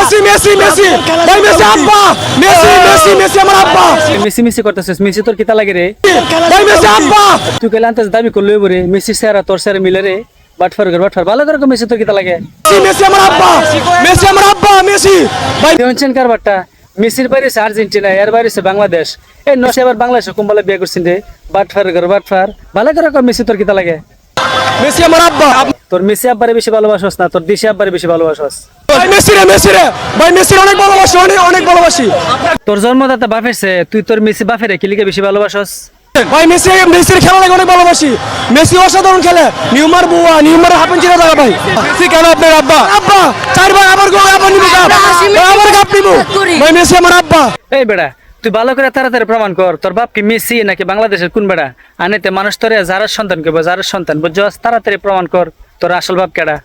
Messi Messi Messi ভাই Messi আব্বা Messi Messi Messi আমার আব্বা মেসি মেসি করতেছিস, মেসি তোর কিতা লাগে রে? ভাই মেসি আব্বা তুই কেলে আনতেছ দাবি করলে বরে মেসি স্যার তোর স্যার মিলে রে বাটফার ভালো করে মেসি তোর কিতা লাগে? মেসি মেসি আমার আব্বা মেসি আমার আব্বা মেসি ভাই দেখছেন কারবারটা, মেসির বাইরে আছে আর্জেন্টিনা, এর বাইরে আছে বাংলাদেশ, এই নসে আবার বাংলাদেশে কোম্পালে বিয়ে করছেন রে বাটফার ভালো করে মেসি তোর কিতা লাগে? মেসি আমার আব্বা তোর মেসি আব্বারে বেশি ভালোবাসস না তোর দেশি আব্বারে বেশি ভালোবাসস? ভাই মেসি রে ভাই মেসির অনেক ভালোবাসি অনেক ভালোবাসি তোর জন্মদাতা বাপেরছে, তুই তোর মেসি বাপেরে কি লিগে বেশি ভালোবাসস? ভাই মেসির খেলা লাগে অনেক ভালোবাসি মেসি অসাধারণ খেলে নিউমার বুয়া নিউমার হাফেন চিরা দাদা ভাই মেসি কেন আপনার আব্বা আব্বা চারবার আবার গোল আবার নিব আবার কাপ নিব ভাই মেসি আমার আব্বা এই বেড়া তুই ভালো করে তাড়াতাড়ি প্রমাণ কর তোর বাপ কি মেসি নাকি বাংলাদেশের কোন বেড়া? আনেতে মানুষ তোরে যারা সন্তান কেবো যারা সন্তান বুঝছস, তাড়াতাড়ি প্রমাণ কর তোর আসল বাপ কেডা।